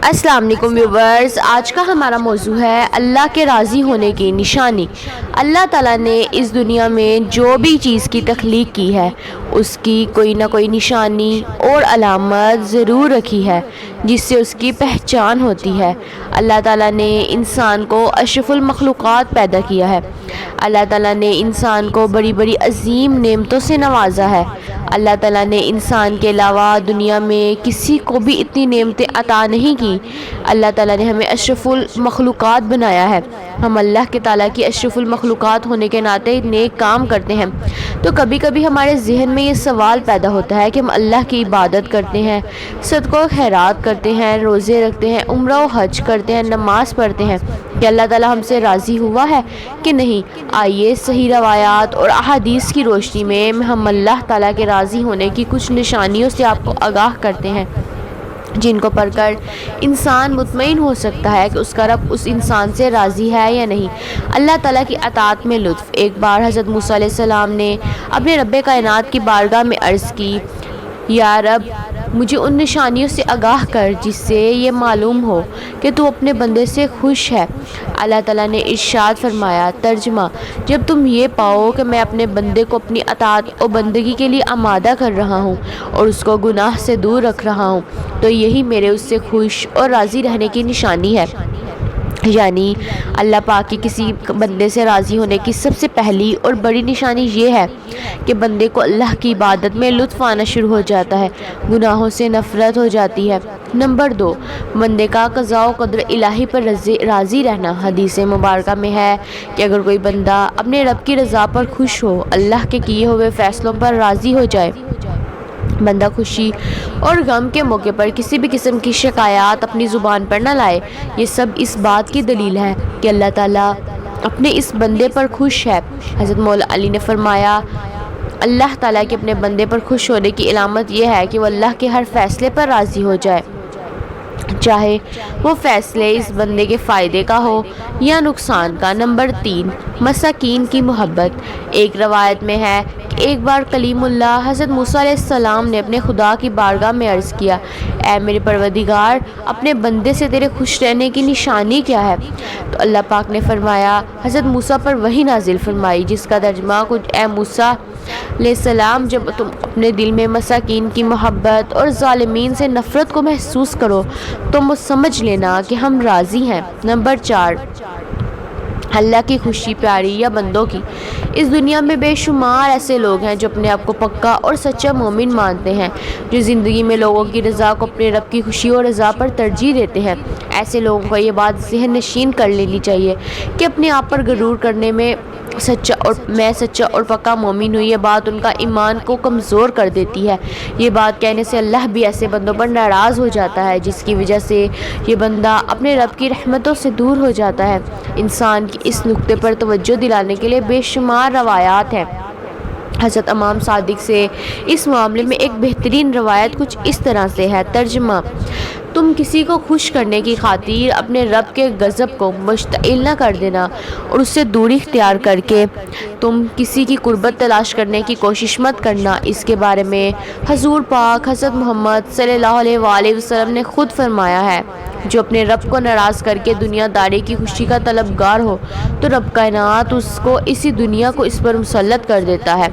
السلام علیکم ویورز، آج کا ہمارا موضوع ہے اللہ کے راضی ہونے کی نشانی۔ اللہ تعالیٰ نے اس دنیا میں جو بھی چیز کی تخلیق کی ہے اس کی کوئی نہ کوئی نشانی اور علامت ضرور رکھی ہے جس سے اس کی پہچان ہوتی ہے۔ اللہ تعالیٰ نے انسان کو اشرف المخلوقات پیدا کیا ہے۔ اللہ تعالیٰ نے انسان کو بڑی بڑی عظیم نعمتوں سے نوازا ہے۔ اللہ تعالیٰ نے انسان کے علاوہ دنیا میں کسی کو بھی اتنی نعمتیں عطا نہیں کی۔ اللہ تعالیٰ نے ہمیں اشرف المخلوقات بنایا ہے۔ ہم اللہ کے تعالیٰ کی اشرف المخلوقات ہونے کے ناطے نیک کام کرتے ہیں، تو کبھی کبھی ہمارے ذہن میں یہ سوال پیدا ہوتا ہے کہ ہم اللہ کی عبادت کرتے ہیں، صدقہ و خیرات کرتے ہیں، روزے رکھتے ہیں، عمرہ و حج کرتے ہیں، نماز پڑھتے ہیں، کہ اللہ تعالیٰ ہم سے راضی ہوا ہے کہ نہیں؟ آئیے صحیح روایات اور احادیث کی روشنی میں ہم اللہ تعالیٰ کے راضی ہونے کی کچھ نشانیوں سے آپ کو آگاہ کرتے ہیں، جن کو پڑھ کر انسان مطمئن ہو سکتا ہے کہ اس کا رب اس انسان سے راضی ہے یا نہیں۔ اللہ تعالیٰ کی اطاعت میں لطف۔ ایک بار حضرت موسیٰ علیہ السلام نے اپنے رب کائنات کی بارگاہ میں عرض کی، یا رب مجھے ان نشانیوں سے آگاہ کر جس سے یہ معلوم ہو کہ تو اپنے بندے سے خوش ہے۔ اللہ تعالیٰ نے ارشاد فرمایا، ترجمہ: جب تم یہ پاؤ کہ میں اپنے بندے کو اپنی اطاعت اور بندگی کے لیے آمادہ کر رہا ہوں اور اس کو گناہ سے دور رکھ رہا ہوں، تو یہی میرے اس سے خوش اور راضی رہنے کی نشانی ہے۔ یعنی اللہ پاک کی کسی بندے سے راضی ہونے کی سب سے پہلی اور بڑی نشانی یہ ہے کہ بندے کو اللہ کی عبادت میں لطف آنا شروع ہو جاتا ہے، گناہوں سے نفرت ہو جاتی ہے۔ نمبر 2، بندے کا قضاء و قدر الہی پر راضی رہنا۔ حدیث مبارکہ میں ہے کہ اگر کوئی بندہ اپنے رب کی رضا پر خوش ہو، اللہ کے کیے ہوئے فیصلوں پر راضی ہو جائے، بندہ خوشی اور غم کے موقع پر کسی بھی قسم کی شکایات اپنی زبان پر نہ لائے، یہ سب اس بات کی دلیل ہے کہ اللہ تعالیٰ اپنے اس بندے پر خوش ہے۔ حضرت مولا علی نے فرمایا، اللہ تعالیٰ کے اپنے بندے پر خوش ہونے کی علامت یہ ہے کہ وہ اللہ کے ہر فیصلے پر راضی ہو جائے، چاہے وہ فیصلے اس بندے کے فائدے کا ہو یا نقصان کا۔ نمبر 3، مساکین کی محبت۔ ایک روایت میں ہے کہ ایک بار کلیم اللہ حضرت موسیٰ علیہ السلام نے اپنے خدا کی بارگاہ میں عرض کیا، اے میرے پروردگار، اپنے بندے سے تیرے خوش رہنے کی نشانی کیا ہے؟ تو اللہ پاک نے فرمایا، حضرت موسیٰ پر وحی نازل فرمائی، جس کا ترجمہ کچھ، اے موسیٰ علیہ السلام، جب تم اپنے دل میں مساکین کی محبت اور ظالمین سے نفرت کو محسوس کرو تو سمجھ لینا کہ ہم راضی ہیں۔ نمبر 4، اللہ کی خوشی پیاری یا بندوں کی۔ اس دنیا میں بے شمار ایسے لوگ ہیں جو اپنے آپ کو پکا اور سچا مومن مانتے ہیں، جو زندگی میں لوگوں کی رضا کو اپنے رب کی خوشی اور رضا پر ترجیح دیتے ہیں۔ ایسے لوگوں کو یہ بات ذہن نشین کر لینی چاہیے کہ اپنے آپ پر غرور کرنے میں میں سچا اور پکا مومن ہوں، یہ بات ان کا ایمان کو کمزور کر دیتی ہے۔ یہ بات کہنے سے اللہ بھی ایسے بندوں پر ناراض ہو جاتا ہے، جس کی وجہ سے یہ بندہ اپنے رب کی رحمتوں سے دور ہو جاتا ہے۔ انسان کی اس نقطے پر توجہ دلانے کے لیے بے شمار روایات ہیں۔ حضرت امام صادق سے اس معاملے میں ایک بہترین روایت کچھ اس طرح سے ہے، ترجمہ: تم کسی کو خوش کرنے کی خاطر اپنے رب کے غضب کو مشتعل نہ کر دینا، اور اس سے دوری اختیار کر کے تم کسی کی قربت تلاش کرنے کی کوشش مت کرنا۔ اس کے بارے میں حضور پاک حضرت محمد صلی اللہ علیہ وآلہ وسلم نے خود فرمایا ہے، جو اپنے رب کو ناراض کر کے دنیا داری کی خوشی کا طلبگار ہو تو رب کائنات اس کو اسی دنیا کو اس پر مسلط کر دیتا ہے۔